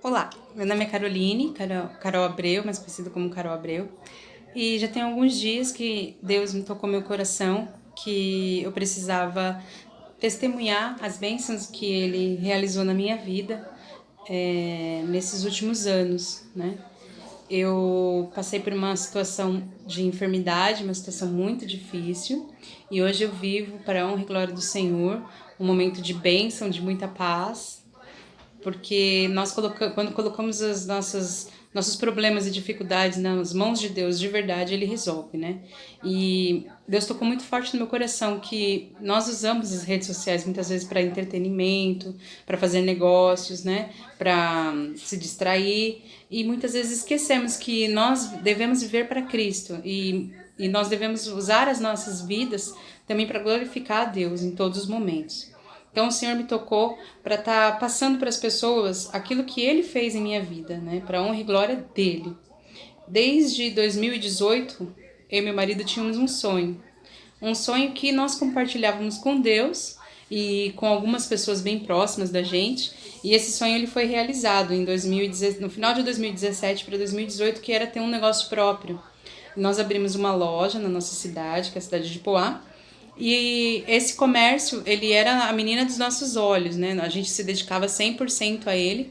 Olá, meu nome é Caroline, Carol Abreu, mais conhecida como Carol Abreu, e já tem alguns dias que Deus me tocou meu coração que eu precisava testemunhar as bênçãos que Ele realizou na minha vida nesses últimos anos, né? Eu passei por uma situação de enfermidade, uma situação muito difícil, e hoje eu vivo, para a honra e glória do Senhor, um momento de bênção, de muita paz, porque quando colocamos nossos problemas e dificuldades nas mãos de Deus, de verdade, Ele resolve, né? E Deus tocou muito forte no meu coração que nós usamos as redes sociais muitas vezes para entretenimento, para fazer negócios, né? Para se distrair, e muitas vezes esquecemos que nós devemos viver para Cristo e nós devemos usar as nossas vidas também para glorificar a Deus em todos os momentos. Então o Senhor me tocou para estar passando para as pessoas aquilo que Ele fez em minha vida, né? Para a honra e glória dEle. Desde 2018, eu e meu marido tínhamos um sonho. Um sonho que nós compartilhávamos com Deus e com algumas pessoas bem próximas da gente. E esse sonho ele foi realizado no final de 2017 para 2018, que era ter um negócio próprio. Nós abrimos uma loja na nossa cidade, que é a cidade de Poá, e esse comércio, ele era a menina dos nossos olhos, né? A gente se dedicava 100% a ele.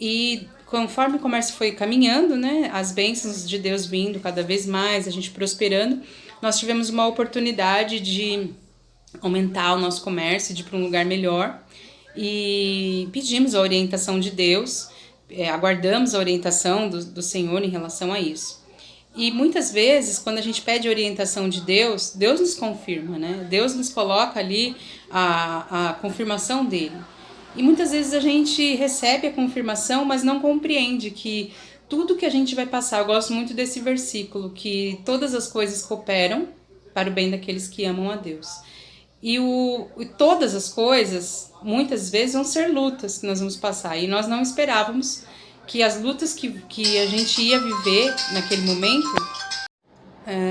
E conforme o comércio foi caminhando, né? As bênçãos de Deus vindo cada vez mais, a gente prosperando, nós tivemos uma oportunidade de aumentar o nosso comércio, de ir para um lugar melhor. E pedimos a orientação de Deus, aguardamos a orientação do Senhor em relação a isso. E muitas vezes, quando a gente pede a orientação de Deus, Deus nos confirma, né? Deus nos coloca ali a confirmação dele. E muitas vezes a gente recebe a confirmação, mas não compreende que tudo que a gente vai passar, eu gosto muito desse versículo, que todas as coisas cooperam para o bem daqueles que amam a Deus. E todas as coisas, muitas vezes, vão ser lutas que nós vamos passar. E nós não esperávamos que as lutas que a gente ia viver naquele momento,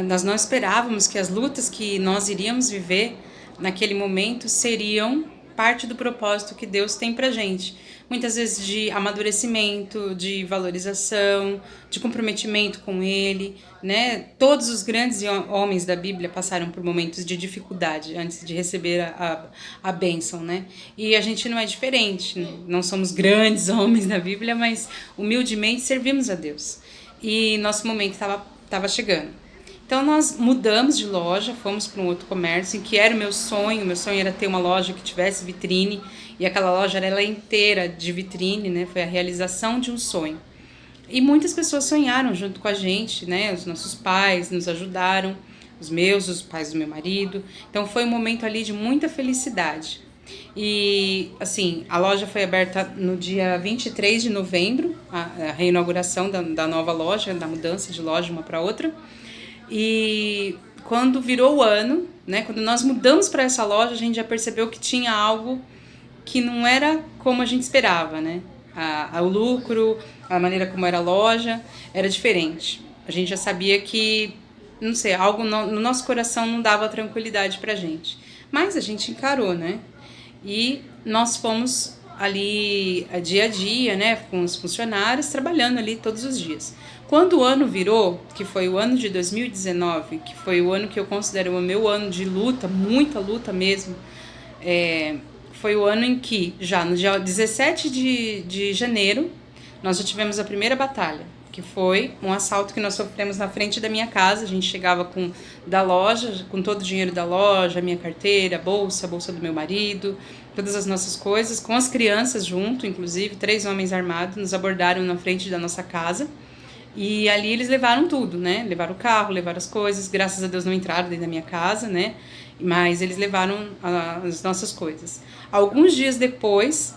nós não esperávamos que as lutas que nós iríamos viver naquele momento seriam parte do propósito que Deus tem pra gente. Muitas vezes de amadurecimento, de valorização, de comprometimento com Ele, né? Todos os grandes homens da Bíblia passaram por momentos de dificuldade antes de receber a bênção, né? E a gente não é diferente, né? Não somos grandes homens da Bíblia, mas humildemente servimos a Deus. E nosso momento estava chegando. Então nós mudamos de loja, fomos para um outro comércio, que era o meu sonho era ter uma loja que tivesse vitrine, e aquela loja era ela inteira de vitrine, né? Foi a realização de um sonho. E muitas pessoas sonharam junto com a gente, né? Os nossos pais nos ajudaram, os pais do meu marido. Então foi um momento ali de muita felicidade. E assim, a loja foi aberta no dia 23 de novembro, a reinauguração da nova loja, da mudança de loja uma para outra. E quando virou o ano, né, quando nós mudamos para essa loja, a gente já percebeu que tinha algo que não era como a gente esperava, né? O lucro, a maneira como era a loja, era diferente. A gente já sabia que, não sei, algo no nosso coração não dava tranquilidade pra gente. Mas a gente encarou, né? E nós fomos ali dia a dia, né, com os funcionários, trabalhando ali todos os dias. Quando o ano virou, que foi o ano de 2019, que foi o ano que eu considero o meu ano de luta, muita luta mesmo, foi o ano em que, já no dia 17 de janeiro, nós já tivemos a primeira batalha, que foi um assalto que nós sofremos na frente da minha casa. A gente chegava da loja, com todo o dinheiro da loja, minha carteira, a bolsa do meu marido, todas as nossas coisas, com as crianças junto, inclusive, 3 homens armados nos abordaram na frente da nossa casa. E ali eles levaram tudo, né? Levaram o carro, levaram as coisas. Graças a Deus não entraram dentro da minha casa, né? Mas eles levaram as nossas coisas. Alguns dias depois,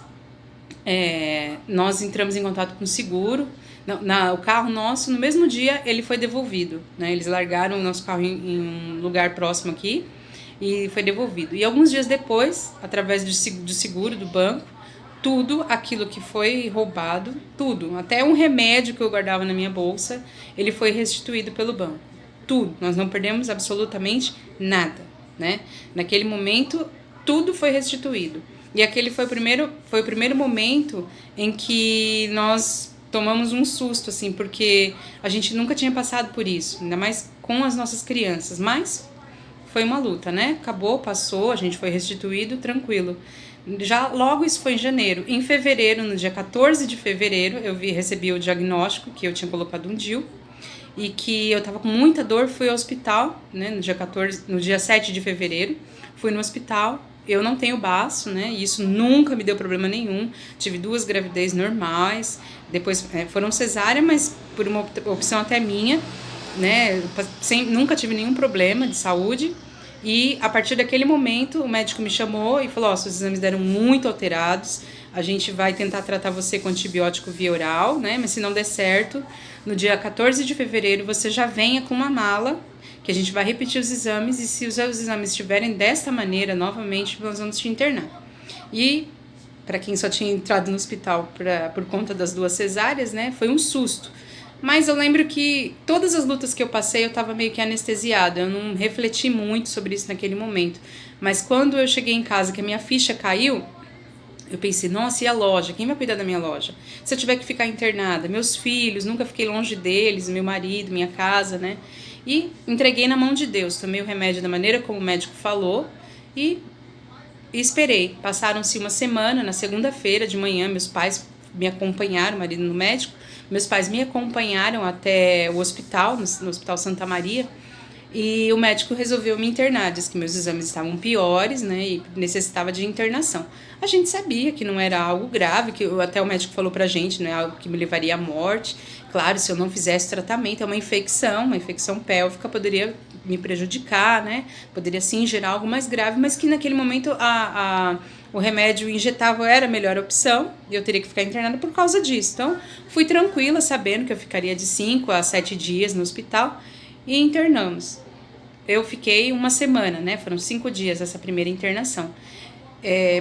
nós entramos em contato com o seguro. O carro nosso, no mesmo dia, ele foi devolvido, né? Eles largaram o nosso carro em um lugar próximo aqui e foi devolvido. E alguns dias depois, através do seguro do banco, tudo aquilo que foi roubado, tudo, até um remédio que eu guardava na minha bolsa, ele foi restituído pelo banco. Tudo, nós não perdemos absolutamente nada, né? Naquele momento, tudo foi restituído. E aquele foi o primeiro momento em que nós tomamos um susto, assim, porque a gente nunca tinha passado por isso, ainda mais com as nossas crianças, mas foi uma luta, né? Acabou, passou, a gente foi restituído, tranquilo. Já logo isso foi em janeiro. Em fevereiro, no dia 14 de fevereiro, recebi o diagnóstico que eu tinha colocado um DIU e que eu tava com muita dor, fui ao hospital, né, no dia 7 de fevereiro, fui no hospital. Eu não tenho baço, né? E isso nunca me deu problema nenhum. Tive 2 gravidez normais, depois foram cesárea, mas por uma opção até minha, né? Nunca tive nenhum problema de saúde. E a partir daquele momento, o médico me chamou e falou: seus exames deram muito alterados, a gente vai tentar tratar você com antibiótico via oral, né? Mas se não der certo, no dia 14 de fevereiro você já venha com uma mala, que a gente vai repetir os exames, e se os exames estiverem desta maneira, novamente, nós vamos te internar. E, para quem só tinha entrado no hospital por conta das 2 cesáreas, né, foi um susto. Mas eu lembro que todas as lutas que eu passei, eu estava meio que anestesiada, eu não refleti muito sobre isso naquele momento. Mas quando eu cheguei em casa, que a minha ficha caiu, eu pensei: nossa, e a loja? Quem vai cuidar da minha loja? Se eu tiver que ficar internada, meus filhos, nunca fiquei longe deles, meu marido, minha casa, né? E entreguei na mão de Deus, tomei o remédio da maneira como o médico falou e esperei. Passaram-se uma semana, na segunda-feira de manhã, meus pais me acompanharam, marido no médico, meus pais me acompanharam até o hospital, no Hospital Santa Maria, e o médico resolveu me internar, disse que meus exames estavam piores, né, e necessitava de internação. A gente sabia que não era algo grave, que até o médico falou pra gente, não é algo que me levaria à morte. Claro, se eu não fizesse tratamento, é uma infecção pélvica, poderia me prejudicar, né, poderia sim gerar algo mais grave, mas que naquele momento o remédio injetável era a melhor opção e eu teria que ficar internada por causa disso. Então, fui tranquila, sabendo que eu ficaria de 5 a 7 dias no hospital, e internamos. Eu fiquei uma semana, né? Foram 5 dias essa primeira internação.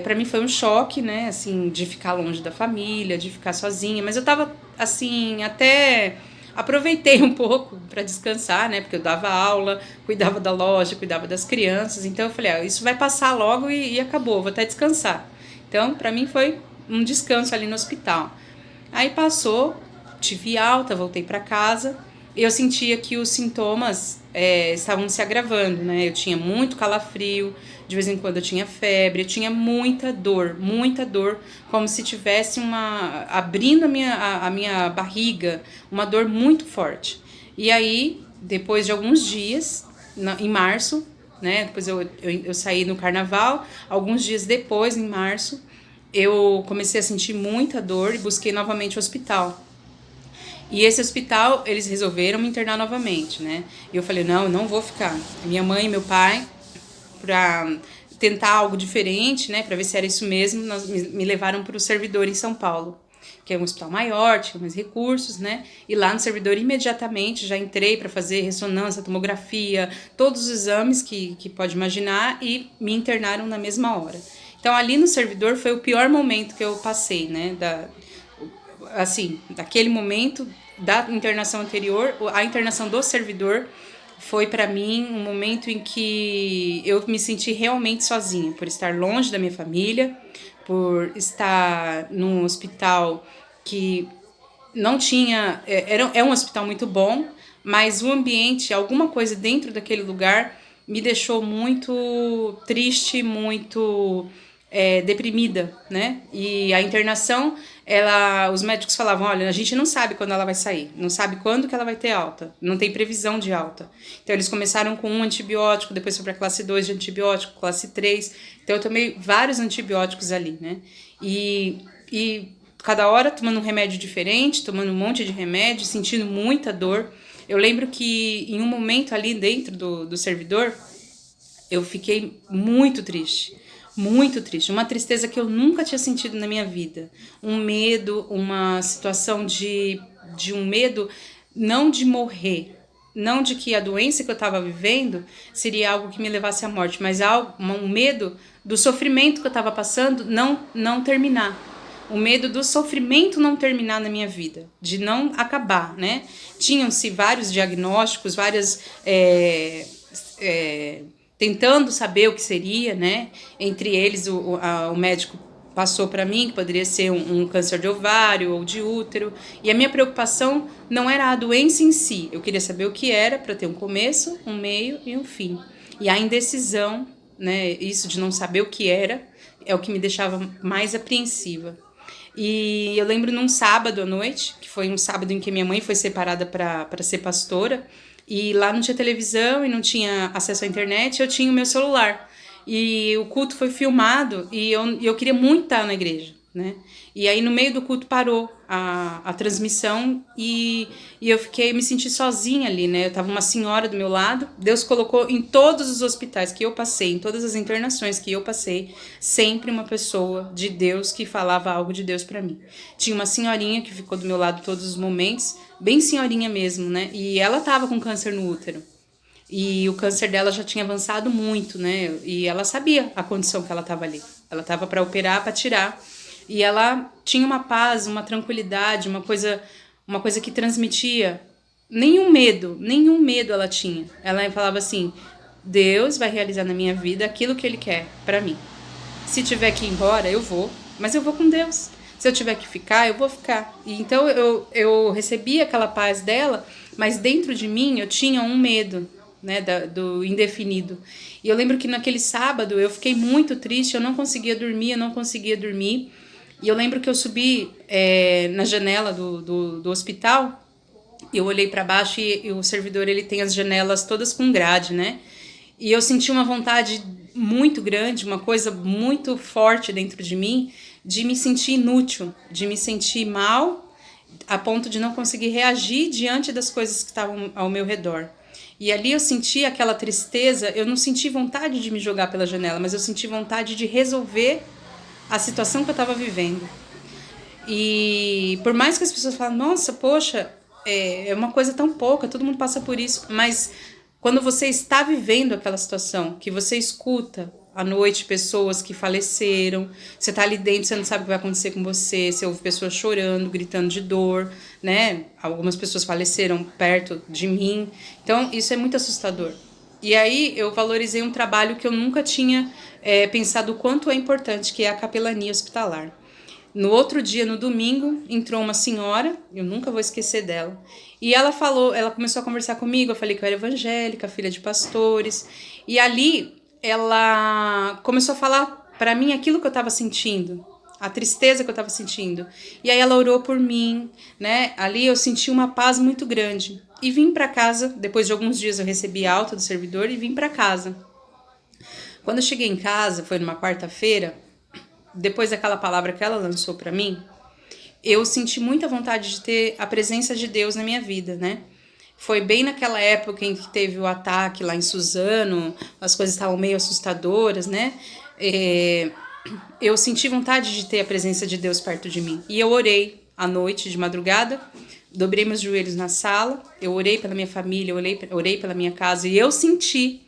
Para mim foi um choque, né? Assim, de ficar longe da família, de ficar sozinha. Mas eu tava, assim, até aproveitei um pouco para descansar, né? Porque eu dava aula, cuidava da loja, cuidava das crianças. Então eu falei: isso vai passar logo e acabou, vou até descansar. Então, para mim foi um descanso ali no hospital. Aí passou, tive alta, voltei para casa. Eu sentia que os sintomas estavam se agravando, né? Eu tinha muito calafrio, de vez em quando eu tinha febre, eu tinha muita dor, como se tivesse abrindo a minha barriga, uma dor muito forte. E aí, depois de alguns dias, em março, né? Depois eu saí no carnaval, alguns dias depois, em março, eu comecei a sentir muita dor e busquei novamente o hospital. E esse hospital, eles resolveram me internar novamente, né? E eu falei: não vou ficar. Minha mãe e meu pai, pra tentar algo diferente, né? Pra ver se era isso mesmo, me levaram para o Servidor em São Paulo, que é um hospital maior, tinha mais recursos, né? E lá no Servidor, imediatamente, já entrei para fazer ressonância, tomografia, todos os exames que pode imaginar, e me internaram na mesma hora. Então, ali no Servidor foi o pior momento que eu passei, né? Daquele momento da internação anterior, a internação do Servidor foi para mim um momento em que eu me senti realmente sozinha, por estar longe da minha família, por estar num hospital que não tinha... É um hospital muito bom, mas o ambiente, alguma coisa dentro daquele lugar me deixou muito triste, muito deprimida, né? E a internação, os médicos falavam: olha, a gente não sabe quando ela vai sair, não sabe quando que ela vai ter alta, não tem previsão de alta. Então eles começaram com um antibiótico, depois foi para classe 2 de antibiótico, classe 3. Então eu tomei vários antibióticos ali, né? E cada hora tomando um remédio diferente, tomando um monte de remédio, sentindo muita dor. Eu lembro que em um momento ali dentro do Servidor, eu fiquei muito triste, uma tristeza que eu nunca tinha sentido na minha vida, um medo, uma situação de um medo, não de morrer, não de que a doença que eu estava vivendo seria algo que me levasse à morte, mas um medo do sofrimento que eu estava passando não terminar, o medo do sofrimento não terminar na minha vida, de não acabar, né? Tinham-se vários diagnósticos, várias tentando saber o que seria, né? Entre eles, o médico passou para mim que poderia ser um câncer de ovário ou de útero. E a minha preocupação não era a doença em si. Eu queria saber o que era para ter um começo, um meio e um fim. E a indecisão, né? Isso de não saber o que era, é o que me deixava mais apreensiva. E eu lembro num sábado à noite, que foi um sábado em que minha mãe foi separada para ser pastora, e lá não tinha televisão e não tinha acesso à internet, eu tinha o meu celular. E o culto foi filmado e eu queria muito estar na igreja, né? E aí no meio do culto parou a transmissão e eu me senti sozinha ali, né? Eu tava uma senhora do meu lado. Deus colocou em todos os hospitais que eu passei, em todas as internações que eu passei, sempre uma pessoa de Deus que falava algo de Deus para mim. Tinha uma senhorinha que ficou do meu lado todos os momentos, bem senhorinha mesmo, né? E ela tava com câncer no útero. E o câncer dela já tinha avançado muito, né? E ela sabia a condição que ela estava ali. Ela estava para operar, para tirar. E ela tinha uma paz, uma tranquilidade, uma coisa que transmitia nenhum medo ela tinha. Ela falava assim: Deus vai realizar na minha vida aquilo que Ele quer para mim. Se tiver que ir embora, eu vou, mas eu vou com Deus. Se eu tiver que ficar, eu vou ficar. E então eu recebi aquela paz dela, mas dentro de mim eu tinha um medo, né, do indefinido. E eu lembro que naquele sábado eu fiquei muito triste, eu não conseguia dormir. E eu lembro que eu subi na janela do hospital, e eu olhei para baixo e o servidor ele tem as janelas todas com grade, né? E eu senti uma vontade muito grande, uma coisa muito forte dentro de mim, de me sentir inútil, de me sentir mal, a ponto de não conseguir reagir diante das coisas que estavam ao meu redor. E ali eu senti aquela tristeza, eu não senti vontade de me jogar pela janela, mas eu senti vontade de resolver a situação que eu estava vivendo. E por mais que as pessoas falem, nossa, poxa, é uma coisa tão pouca, todo mundo passa por isso, mas quando você está vivendo aquela situação, que você escuta à noite pessoas que faleceram, você está ali dentro, você não sabe o que vai acontecer com você, você ouve pessoas chorando, gritando de dor, né? Algumas pessoas faleceram perto de mim, então isso é muito assustador. E aí eu valorizei um trabalho que eu nunca tinha pensado o quanto é importante, que é a capelania hospitalar. No outro dia, no domingo, entrou uma senhora, eu nunca vou esquecer dela, e ela começou a conversar comigo, eu falei que eu era evangélica, filha de pastores, e ali ela começou a falar para mim aquilo que eu estava sentindo, a tristeza que eu estava sentindo, e aí ela orou por mim, né, ali eu senti uma paz muito grande, e vim para casa, depois de alguns dias eu recebi alta do servidor e vim para casa. Quando eu cheguei em casa, foi numa quarta-feira, depois daquela palavra que ela lançou para mim, eu senti muita vontade de ter a presença de Deus na minha vida, né? Foi bem naquela época em que teve o ataque lá em Suzano, as coisas estavam meio assustadoras, né? Eu senti vontade de ter a presença de Deus perto de mim. E eu orei à noite, de madrugada, dobrei meus joelhos na sala, eu orei pela minha família, eu orei pela minha casa, e eu senti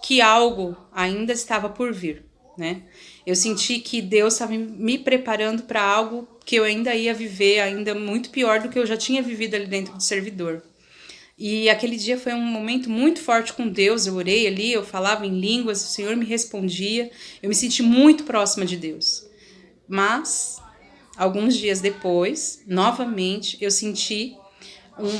que algo ainda estava por vir, né? Eu senti que Deus estava me preparando para algo que eu ainda ia viver, ainda muito pior do que eu já tinha vivido ali dentro do servidor. E aquele dia foi um momento muito forte com Deus, eu orei ali, eu falava em línguas, o Senhor me respondia, eu me senti muito próxima de Deus. Mas, alguns dias depois, novamente, eu senti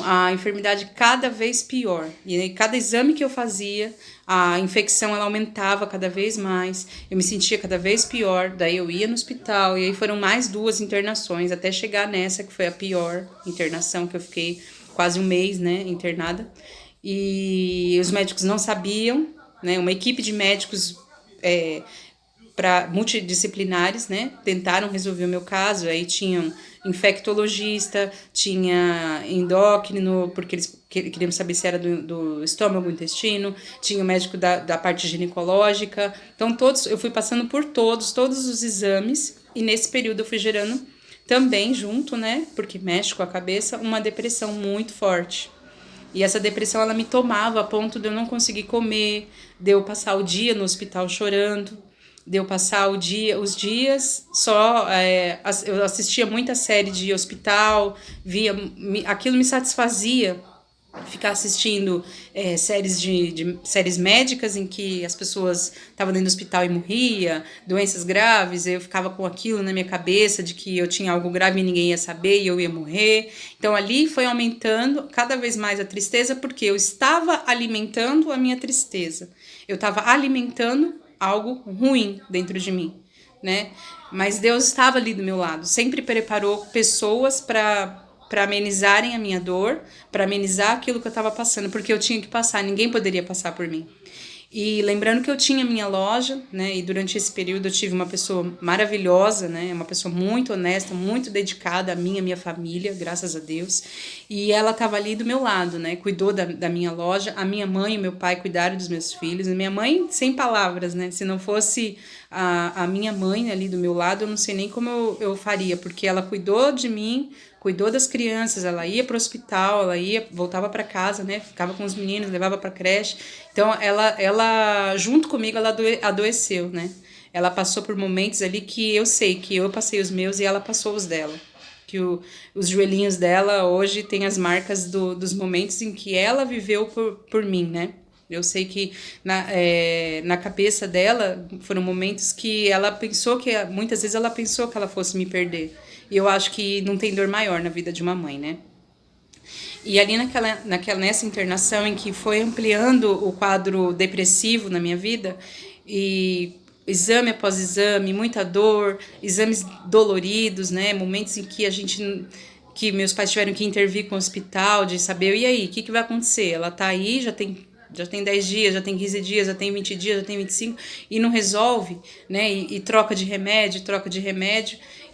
a enfermidade cada vez pior. E aí, cada exame que eu fazia, a infecção ela aumentava cada vez mais, eu me sentia cada vez pior, daí eu ia no hospital, e aí foram mais 2 internações, até chegar nessa que foi a pior internação, que eu fiquei quase um mês, né, internada, e os médicos não sabiam, né, uma equipe de médicos multidisciplinares, né, tentaram resolver o meu caso, aí tinham infectologista, tinha endócrino, porque eles queriam saber se era do estômago, intestino, tinha o médico da parte ginecológica, então eu fui passando por todos os exames, e nesse período eu fui gerando também junto, né, porque mexe com a cabeça, uma depressão muito forte. E essa depressão, ela me tomava a ponto de eu não conseguir comer, de eu passar o dia no hospital chorando, de eu passar os dias só, eu assistia muita série de hospital, aquilo me satisfazia, ficar assistindo séries médicas em que as pessoas estavam dentro do hospital e morria, doenças graves, eu ficava com aquilo na minha cabeça de que eu tinha algo grave e ninguém ia saber e eu ia morrer. Então ali foi aumentando cada vez mais a tristeza, porque eu estava alimentando a minha tristeza. Eu estava alimentando algo ruim dentro de mim, né? Mas Deus estava ali do meu lado, sempre preparou pessoas para amenizarem a minha dor, para amenizar aquilo que eu estava passando, porque eu tinha que passar, ninguém poderia passar por mim. E lembrando que eu tinha minha loja, né, e durante esse período eu tive uma pessoa maravilhosa, né, uma pessoa muito honesta, muito dedicada a mim, a minha família, graças a Deus, e ela estava ali do meu lado, né, cuidou da minha loja, a minha mãe e meu pai cuidaram dos meus filhos, a minha mãe, sem palavras, né, se não fosse a minha mãe ali do meu lado, eu não sei nem como eu faria, porque ela cuidou de mim, cuidou das crianças, ela ia para o hospital, voltava para casa, né? Ficava com os meninos, levava para creche. Então, ela junto comigo, ela adoeceu, né? Ela passou por momentos ali que eu sei que eu passei os meus e ela passou os dela. Que os joelhinhos dela hoje têm as marcas dos momentos em que ela viveu por mim, né? Eu sei que na cabeça dela foram momentos que ela pensou muitas vezes ela pensou que ela fosse me perder. E eu acho que não tem dor maior na vida de uma mãe, né? E ali nessa internação em que foi ampliando o quadro depressivo na minha vida, e exame após exame, muita dor, exames doloridos, né? Momentos em que meus pais tiveram que intervir com o hospital, de saber, e aí, o que vai acontecer? Ela tá aí, já tem 10 dias, já tem 15 dias, já tem 20 dias, já tem 25, e não resolve, né? E troca de remédio,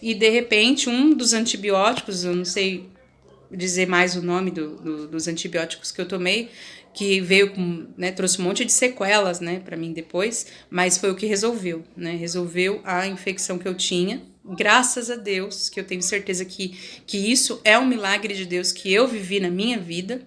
e de repente um dos antibióticos, eu não sei dizer mais o nome dos antibióticos que eu tomei, que veio com, né, trouxe um monte de sequelas, né, para mim depois, mas foi o que resolveu, né? Resolveu a infecção que eu tinha. Graças a Deus, que eu tenho certeza que isso é um milagre de Deus que eu vivi na minha vida,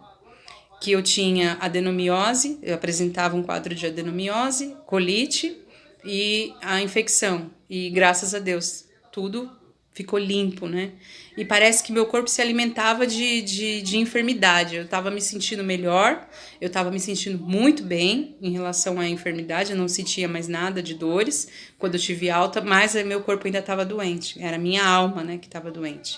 que eu tinha adenomiose, eu apresentava um quadro de adenomiose, colite e a infecção. E graças a Deus, tudo ficou limpo, né? E parece que meu corpo se alimentava de enfermidade. Eu estava me sentindo melhor, eu estava me sentindo muito bem em relação à enfermidade, eu não sentia mais nada de dores quando eu tive alta, mas meu corpo ainda estava doente, era a minha alma, né, que estava doente.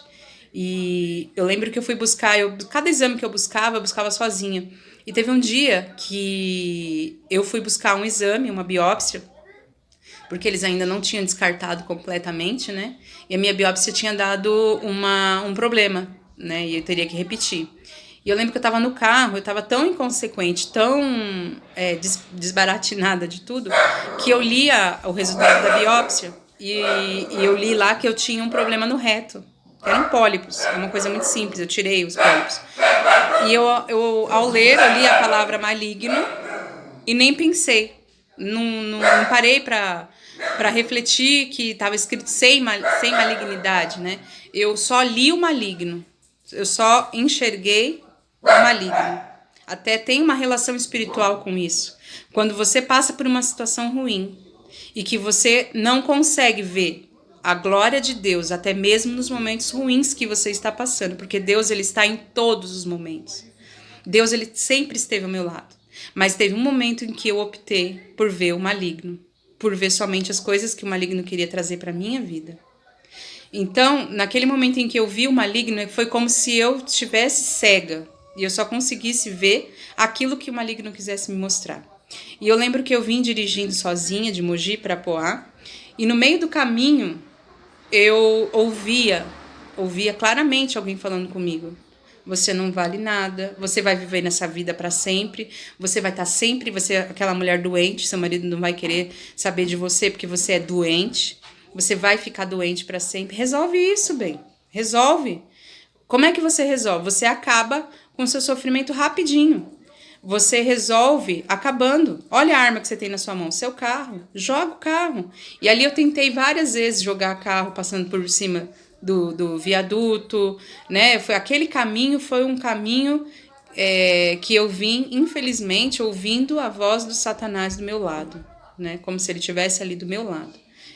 E eu lembro que eu fui buscar, cada exame que eu buscava sozinha. E teve um dia que eu fui buscar um exame, uma biópsia, porque eles ainda não tinham descartado completamente, né? E a minha biópsia tinha dado um problema, né? E eu teria que repetir. E eu lembro que eu tava no carro, eu tava tão inconsequente, tão desbaratinada de tudo, que eu li o resultado da biópsia e eu li lá que eu tinha um problema no reto. Eram pólipos, é uma coisa muito simples, eu tirei os pólipos. E eu ao ler, eu li a palavra maligno e nem pensei. Não parei para refletir que estava escrito sem malignidade, né? Eu só li o maligno, eu só enxerguei o maligno. Até tem uma relação espiritual com isso. Quando você passa por uma situação ruim e que você não consegue ver a glória de Deus, até mesmo nos momentos ruins que você está passando, porque Deus ele está em todos os momentos. Deus ele sempre esteve ao meu lado. Mas teve um momento em que eu optei por ver o maligno, por ver somente as coisas que o maligno queria trazer para a minha vida. Então, naquele momento em que eu vi o maligno, foi como se eu estivesse cega e eu só conseguisse ver aquilo que o maligno quisesse me mostrar. E eu lembro que eu vim dirigindo sozinha de Mogi para Poá, e no meio do caminho eu ouvia claramente alguém falando comigo. Você não vale nada, você vai viver nessa vida para sempre, você vai estar sempre, você é aquela mulher doente, seu marido não vai querer saber de você porque você é doente, você vai ficar doente para sempre. Resolve isso, bem, resolve. Como é que você resolve? Você acaba com seu sofrimento rapidinho. Você resolve acabando. Olha a arma que você tem na sua mão, seu carro. Joga o carro. E ali eu tentei várias vezes jogar carro passando por cima do viaduto, né? Aquele caminho foi um caminho que eu vim, infelizmente, ouvindo a voz do Satanás do meu lado, né? Como se ele estivesse ali do meu lado.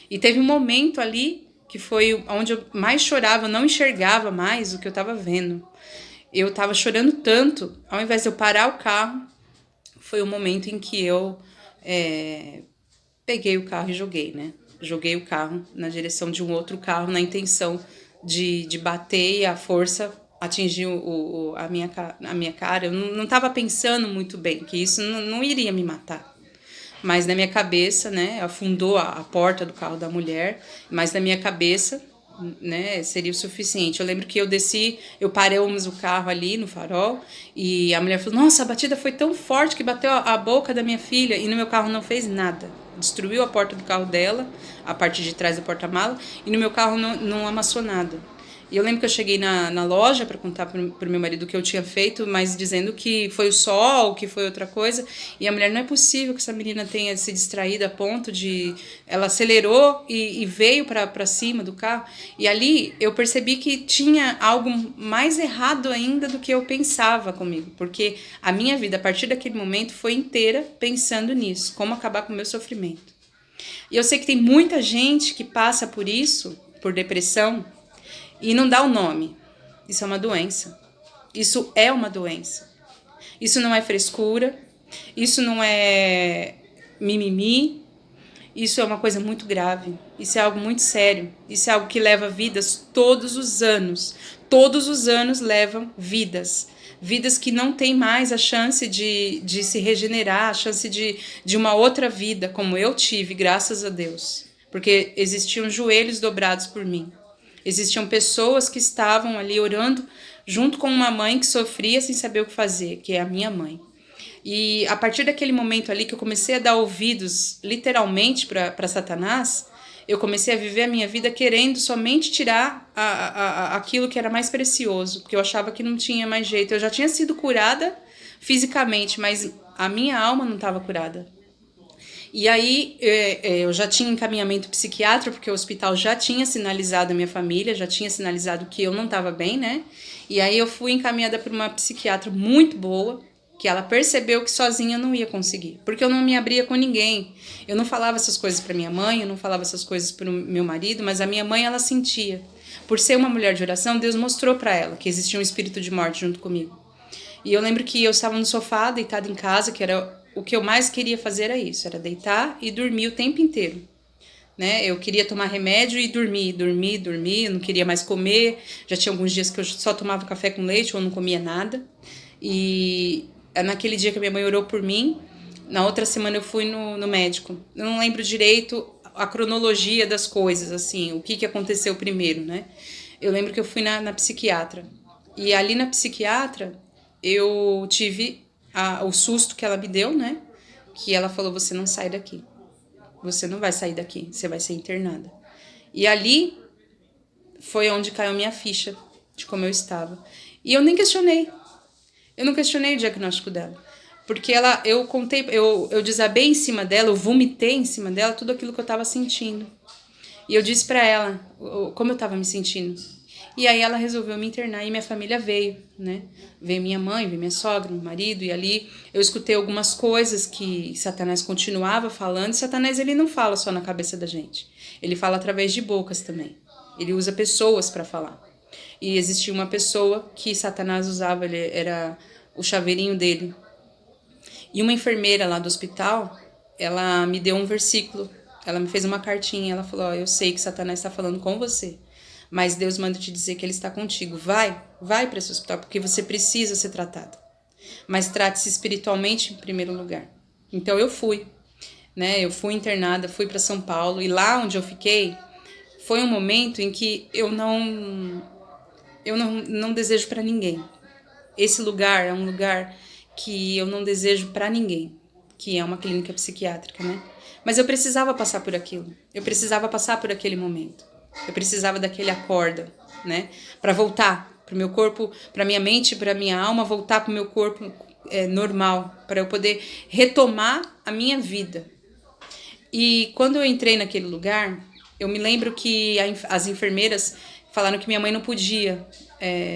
E teve um momento ali que foi onde eu mais chorava, eu não enxergava mais o que eu estava vendo. eu tava chorando tanto, ao invés de eu parar o carro, foi o momento em que eu peguei o carro e joguei, né? Joguei o carro na direção de um outro carro, na intenção de bater e a força atingir a minha cara. Eu não estava pensando muito bem que isso não iria me matar. Mas na minha cabeça, né, afundou a porta do carro da mulher, mas na minha cabeça, né, seria o suficiente. Eu lembro que eu desci, eu paramos o carro ali no farol e a mulher falou: "Nossa, a batida foi tão forte que bateu a boca da minha filha", e no meu carro não fez nada. Destruiu a porta do carro dela, a parte de trás do porta-mala, e no meu carro não amassou nada. E eu lembro que eu cheguei na loja para contar pro meu marido o que eu tinha feito, mas dizendo que foi o sol, que foi outra coisa. E a mulher: "Não é possível que essa menina tenha se distraído a ponto de..." Ela acelerou e veio para cima do carro. E ali eu percebi que tinha algo mais errado ainda do que eu pensava comigo. Porque a minha vida, a partir daquele momento, foi inteira pensando nisso. Como acabar com o meu sofrimento. E eu sei que tem muita gente que passa por isso, por depressão, e não dá o nome. Isso é uma doença. Isso é uma doença. Isso não é frescura. Isso não é mimimi. Isso é uma coisa muito grave. Isso é algo muito sério. Isso é algo que leva vidas todos os anos. Todos os anos levam vidas. Vidas que não têm mais a chance de se regenerar, a chance de uma outra vida, como eu tive, graças a Deus. Porque existiam joelhos dobrados por mim. Existiam pessoas que estavam ali orando junto com uma mãe que sofria sem saber o que fazer, que é a minha mãe. E a partir daquele momento ali que eu comecei a dar ouvidos literalmente para Satanás, eu comecei a viver a minha vida querendo somente tirar aquilo que era mais precioso, porque eu achava que não tinha mais jeito. Eu já tinha sido curada fisicamente, mas a minha alma não estava curada. E aí eu já tinha encaminhamento psiquiátrico, porque o hospital já tinha sinalizado a minha família, já tinha sinalizado que eu não estava bem, né? E aí eu fui encaminhada por uma psiquiatra muito boa, que ela percebeu que sozinha eu não ia conseguir, porque eu não me abria com ninguém. Eu não falava essas coisas para minha mãe, eu não falava essas coisas para o meu marido, mas a minha mãe, ela sentia. Por ser uma mulher de oração, Deus mostrou para ela que existia um espírito de morte junto comigo. E eu lembro que eu estava no sofá, deitada em casa, que era o que eu mais queria fazer, era isso, era deitar e dormir o tempo inteiro. Né? Eu queria tomar remédio e dormir, eu não queria mais comer. Já tinha alguns dias que eu só tomava café com leite ou não comia nada. E naquele dia que a minha mãe orou por mim, na outra semana eu fui no médico. Eu não lembro direito a cronologia das coisas, assim, o que aconteceu primeiro, né? Eu lembro que eu fui na psiquiatra. E ali na psiquiatra, eu tive o susto que ela me deu, né? Que ela falou: "Você não sai daqui. Você não vai sair daqui, você vai ser internada." E ali foi onde caiu minha ficha de como eu estava. E eu nem questionei. Eu não questionei o diagnóstico dela. Porque eu desabei em cima dela, eu vomitei em cima dela tudo aquilo que eu estava sentindo. E eu disse para ela como eu estava me sentindo. E aí ela resolveu me internar e minha família veio, né? Veio minha mãe, veio minha sogra, meu marido, e ali eu escutei algumas coisas que Satanás continuava falando. E Satanás, ele não fala só na cabeça da gente. Ele fala através de bocas também. Ele usa pessoas para falar. E existia uma pessoa que Satanás usava, ele era o chaveirinho dele. E uma enfermeira lá do hospital, ela me deu um versículo. Ela me fez uma cartinha, ela falou: "Eu sei que Satanás está falando com você, mas Deus manda te dizer que ele está contigo. Vai para esse hospital, porque você precisa ser tratado. Mas trate-se espiritualmente em primeiro lugar." Então eu fui, né? Eu fui internada, fui para São Paulo, e lá onde eu fiquei foi um momento em que eu não desejo para ninguém. Esse lugar é um lugar que eu não desejo para ninguém, que é uma clínica psiquiátrica, né? Mas eu precisava passar por aquilo. Eu precisava passar por aquele momento. Eu precisava daquele acorda, né? Para voltar para o meu corpo, para minha mente, para minha alma, voltar para o meu corpo normal, para eu poder retomar a minha vida. E quando eu entrei naquele lugar, eu me lembro que as enfermeiras falaram que minha mãe não podia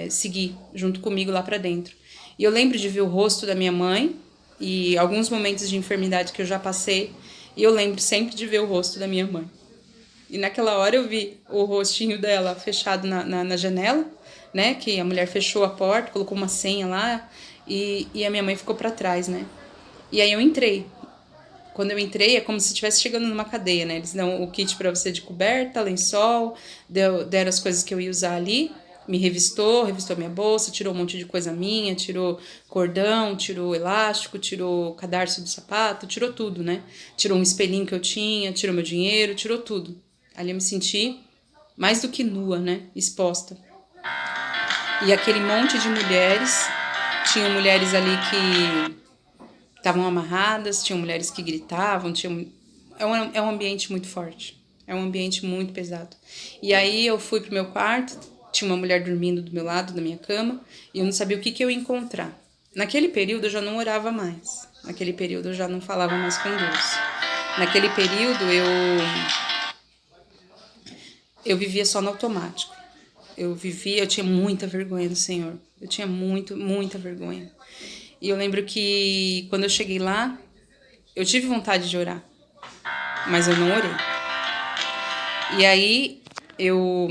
seguir junto comigo lá para dentro. E eu lembro de ver o rosto da minha mãe e alguns momentos de enfermidade que eu já passei, e eu lembro sempre de ver o rosto da minha mãe. E naquela hora eu vi o rostinho dela fechado na janela, né? Que a mulher fechou a porta, colocou uma senha lá e a minha mãe ficou para trás, né? E aí eu entrei. Quando eu entrei, é como se estivesse chegando numa cadeia, né? Eles dão o kit para você de coberta, lençol, deram as coisas que eu ia usar ali, me revistou minha bolsa, tirou um monte de coisa minha, tirou cordão, tirou elástico, tirou o cadarço do sapato, tirou tudo, né? Tirou um espelhinho que eu tinha, tirou meu dinheiro, tirou tudo. Ali eu me senti mais do que nua, né? Exposta. E aquele monte de mulheres, tinham mulheres ali que estavam amarradas, tinham mulheres que gritavam, é um ambiente muito forte, é um ambiente muito pesado. E aí eu fui pro meu quarto, tinha uma mulher dormindo do meu lado, da minha cama, e eu não sabia o que eu ia encontrar. Naquele período eu já não orava mais, naquele período eu já não falava mais com Deus. Naquele período eu vivia só no automático. Eu tinha muita vergonha do Senhor, eu tinha muita vergonha. E eu lembro que quando eu cheguei lá, eu tive vontade de orar, mas eu não orei. E aí eu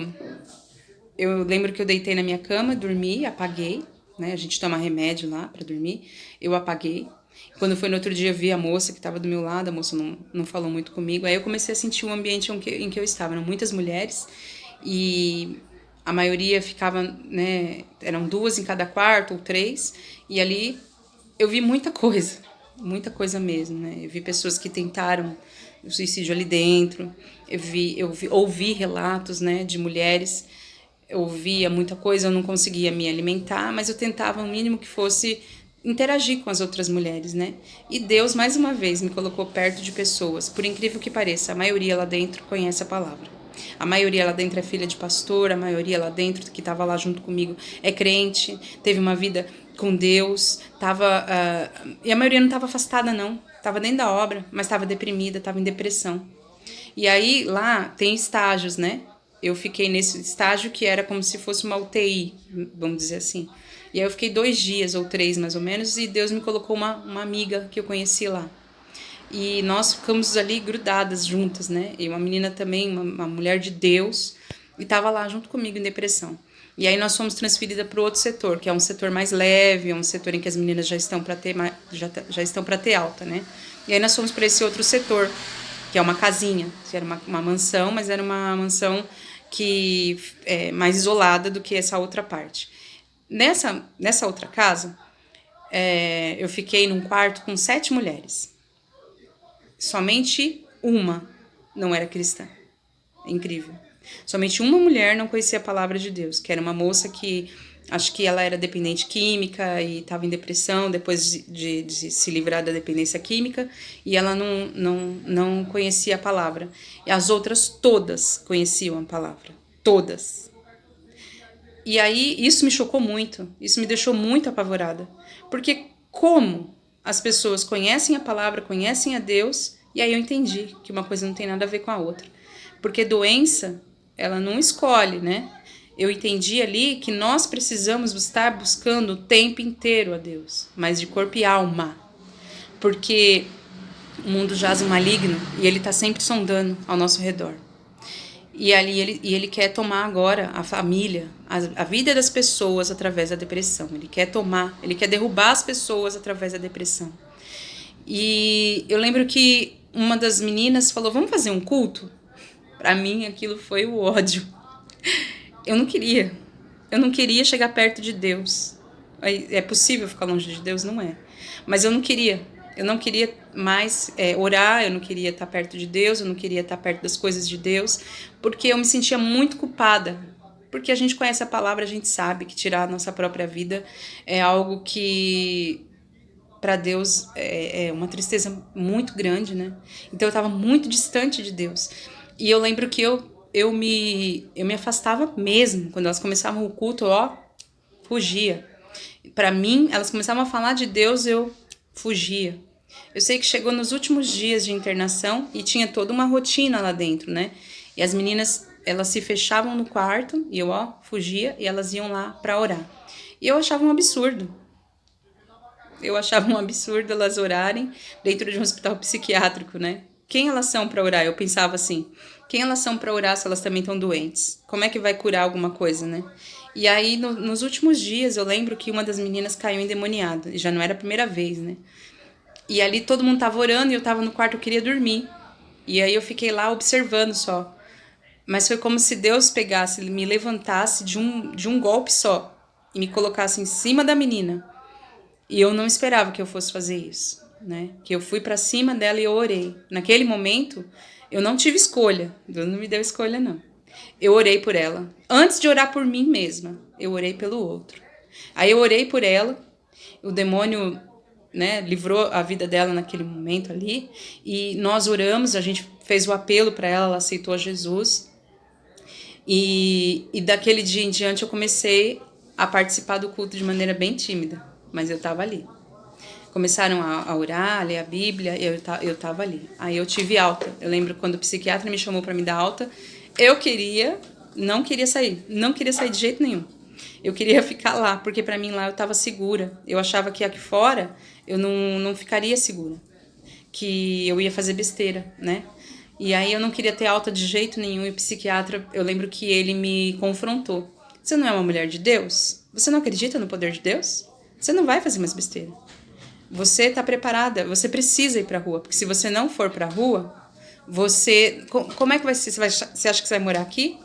lembro que eu deitei na minha cama, dormi, apaguei, né? A gente toma remédio lá pra dormir. Eu apaguei. Quando foi no outro dia, eu vi a moça que estava do meu lado, a moça não falou muito comigo. Aí eu comecei a sentir o ambiente em que eu estava. Eram muitas mulheres e a maioria ficava, né? Eram 2 em cada quarto ou 3. E ali eu vi muita coisa mesmo, né? Eu vi pessoas que tentaram o suicídio ali dentro. Ouvi relatos, né, de mulheres. Eu ouvia muita coisa, eu não conseguia me alimentar, mas eu tentava o mínimo que fosse interagir com as outras mulheres, né? E Deus, mais uma vez, me colocou perto de pessoas, por incrível que pareça, a maioria lá dentro conhece a palavra. A maioria lá dentro é filha de pastor, a maioria lá dentro que estava lá junto comigo é crente, teve uma vida com Deus, e a maioria não estava afastada não, estava dentro da obra, mas estava deprimida, estava em depressão. E aí lá tem estágios, né? Eu fiquei nesse estágio que era como se fosse uma UTI, vamos dizer assim. E aí eu fiquei 2 dias ou 3 mais ou menos, e Deus me colocou uma amiga que eu conheci lá. E nós ficamos ali grudadas juntas, né? E uma menina também, uma mulher de Deus, e estava lá junto comigo em depressão. E aí nós fomos transferidas para o outro setor, que é um setor mais leve, é um setor em que as meninas já estão para ter já estão para ter alta, né? E aí nós fomos para esse outro setor, que é uma casinha, que era uma mansão, mas era uma mansão que é mais isolada do que essa outra parte. Nessa outra casa, eu fiquei num quarto com 7 mulheres. Somente uma não era cristã. É incrível. Somente uma mulher não conhecia a palavra de Deus, que era uma moça que acho que ela era dependente química e estava em depressão depois de se livrar da dependência química, e ela não conhecia a palavra. E as outras todas conheciam a palavra. Todas. E aí isso me chocou muito, isso me deixou muito apavorada. Porque como as pessoas conhecem a palavra, conhecem a Deus, e aí eu entendi que uma coisa não tem nada a ver com a outra. Porque doença, ela não escolhe, né? Eu entendi ali que nós precisamos estar buscando o tempo inteiro a Deus, mas de corpo e alma. Porque o mundo jaz o maligno e ele está sempre sondando ao nosso redor. E ali ele quer tomar agora a família, a vida das pessoas através da depressão. Ele quer derrubar as pessoas através da depressão. E eu lembro que uma das meninas falou, vamos fazer um culto? Para mim aquilo foi o ódio. Eu não queria chegar perto de Deus. É possível ficar longe de Deus? Não é. Mas eu não queria mais orar, eu não queria estar perto de Deus, eu não queria estar perto das coisas de Deus, porque eu me sentia muito culpada. Porque a gente conhece a palavra, a gente sabe que tirar a nossa própria vida é algo que para Deus é uma tristeza muito grande, né? Então eu estava muito distante de Deus. E eu lembro que eu me afastava mesmo. Quando elas começavam o culto, fugia. Para mim, elas começavam a falar de Deus, eu fugia. Eu sei que chegou nos últimos dias de internação e tinha toda uma rotina lá dentro, né? E as meninas, elas se fechavam no quarto e eu, fugia, e elas iam lá para orar. E eu achava um absurdo. Eu achava um absurdo elas orarem dentro de um hospital psiquiátrico, né? Quem elas são para orar? Eu pensava assim, quem elas são para orar se elas também estão doentes? Como é que vai curar alguma coisa, né? E aí, nos últimos dias, eu lembro que uma das meninas caiu endemoniada. E já não era a primeira vez, né? E ali todo mundo tava orando e eu tava no quarto, eu queria dormir. E aí eu fiquei lá observando só. Mas foi como se Deus pegasse, me levantasse de um golpe só e me colocasse em cima da menina. E eu não esperava que eu fosse fazer isso, né? Que eu fui pra cima dela e eu orei. Naquele momento, eu não tive escolha. Deus não me deu escolha, não. Eu orei por ela. Antes de orar por mim mesma, eu orei pelo outro. Aí eu orei por ela, o demônio, né, livrou a vida dela naquele momento ali, e nós oramos, a gente fez o apelo para ela, ela aceitou Jesus. E daquele dia em diante eu comecei a participar do culto de maneira bem tímida, mas eu estava ali. Começaram a orar, a ler a Bíblia, e eu tava ali. Aí eu tive alta. Eu lembro quando o psiquiatra me chamou para me dar alta, eu não queria sair. Não queria sair de jeito nenhum. Eu queria ficar lá, porque para mim lá eu tava segura. Eu achava que aqui fora eu não ficaria segura. Que eu ia fazer besteira, né? E aí eu não queria ter alta de jeito nenhum. E o psiquiatra, eu lembro que ele me confrontou. Você não é uma mulher de Deus? Você não acredita no poder de Deus? Você não vai fazer mais besteira. Você está preparada, você precisa ir para a rua, porque se você não for para a rua, como é que vai ser? Você acha que você vai morar aqui?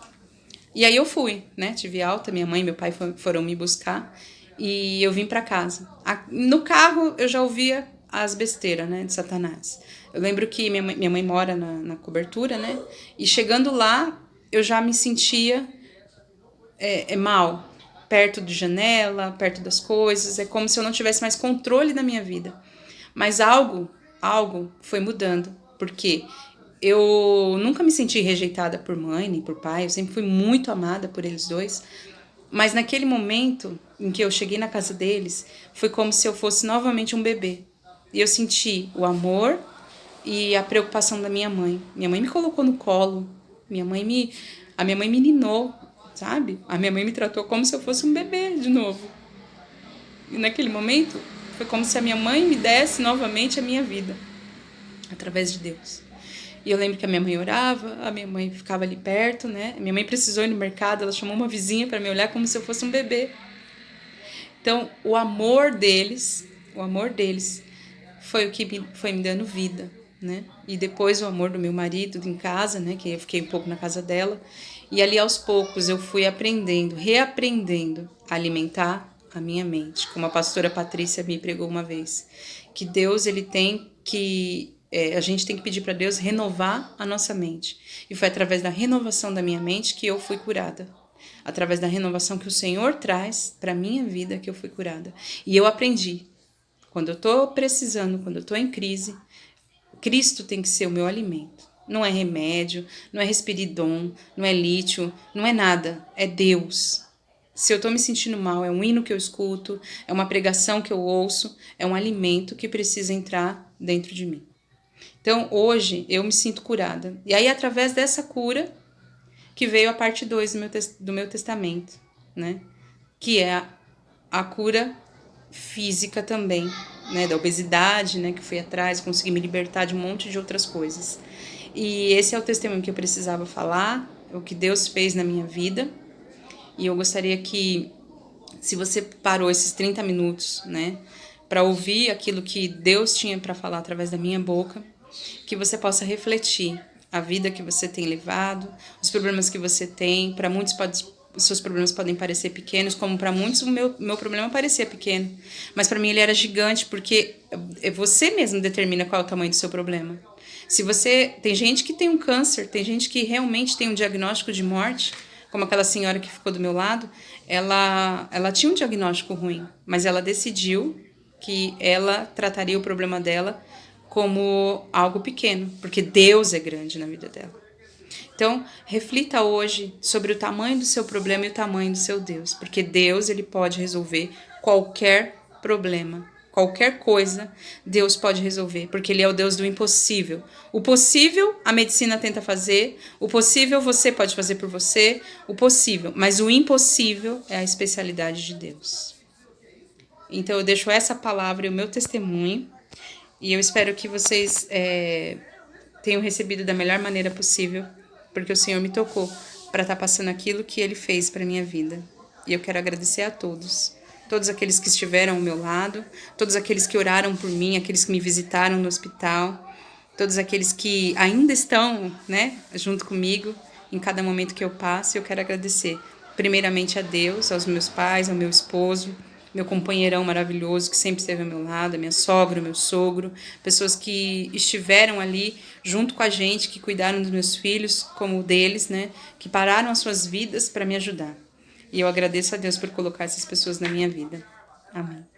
E aí eu fui, né? Tive alta, minha mãe e meu pai foram me buscar e eu vim para casa. No carro eu já ouvia as besteiras, né, de Satanás. Eu lembro que minha mãe mora na cobertura, né? E chegando lá, eu já me sentia mal, perto de janela, perto das coisas. É como se eu não tivesse mais controle da minha vida. Mas algo foi mudando, porque eu nunca me senti rejeitada por mãe nem por pai, eu sempre fui muito amada por eles dois. Mas naquele momento em que eu cheguei na casa deles, foi como se eu fosse novamente um bebê. E eu senti o amor e a preocupação da minha mãe. Minha mãe me colocou no colo, a minha mãe me ninou, sabe? A minha mãe me tratou como se eu fosse um bebê de novo. E naquele momento, foi como se a minha mãe me desse novamente a minha vida, através de Deus. E eu lembro que a minha mãe orava, a minha mãe ficava ali perto, né? Minha mãe precisou ir no mercado, ela chamou uma vizinha para me olhar como se eu fosse um bebê. Então, o amor deles foi o que foi me dando vida, né? E depois o amor do meu marido em casa, né? Que eu fiquei um pouco na casa dela. E ali aos poucos eu fui aprendendo, reaprendendo a alimentar a minha mente. Como a pastora Patrícia me pregou uma vez, que Deus ele tem que a gente tem que pedir para Deus renovar a nossa mente. E foi através da renovação da minha mente que eu fui curada. Através da renovação que o Senhor traz para minha vida que eu fui curada. E eu aprendi. Quando eu estou precisando, quando eu estou em crise, Cristo tem que ser o meu alimento. Não é remédio, não é respiridon, não é lítio, não é nada. É Deus. Se eu estou me sentindo mal, é um hino que eu escuto, é uma pregação que eu ouço, é um alimento que precisa entrar dentro de mim. Então, hoje, eu me sinto curada. E aí, através dessa cura, que veio a parte 2 do meu testamento, né? Que é a cura física também, né? Da obesidade, né? Que fui atrás, consegui me libertar de um monte de outras coisas. E esse é o testemunho que eu precisava falar, o que Deus fez na minha vida. E eu gostaria que, se você parou esses 30 minutos, né? Para ouvir aquilo que Deus tinha para falar através da minha boca, que você possa refletir a vida que você tem levado, os problemas que você tem. Para muitos os seus problemas podem parecer pequenos, como para muitos o meu problema parecia pequeno. Mas para mim ele era gigante, porque você mesmo determina qual é o tamanho do seu problema. Se você... Tem gente que tem um câncer, tem gente que realmente tem um diagnóstico de morte, como aquela senhora que ficou do meu lado, ela tinha um diagnóstico ruim, mas ela decidiu que ela trataria o problema dela como algo pequeno, porque Deus é grande na vida dela. Então, reflita hoje sobre o tamanho do seu problema e o tamanho do seu Deus, porque Deus ele pode resolver qualquer problema, qualquer coisa, Deus pode resolver, porque Ele é o Deus do impossível. O possível a medicina tenta fazer, o possível você pode fazer por você, o possível, mas o impossível é a especialidade de Deus. Então, eu deixo essa palavra e o meu testemunho, e eu espero que vocês tenham recebido da melhor maneira possível, porque o Senhor me tocou para estar passando aquilo que Ele fez para minha vida. E eu quero agradecer a todos. Todos aqueles que estiveram ao meu lado, todos aqueles que oraram por mim, aqueles que me visitaram no hospital, todos aqueles que ainda estão, né, junto comigo em cada momento que eu passo. Eu quero agradecer primeiramente a Deus, aos meus pais, ao meu esposo, meu companheirão maravilhoso que sempre esteve ao meu lado, a minha sogra, o meu sogro, pessoas que estiveram ali junto com a gente, que cuidaram dos meus filhos como o deles, né, que pararam as suas vidas para me ajudar. E eu agradeço a Deus por colocar essas pessoas na minha vida. Amém.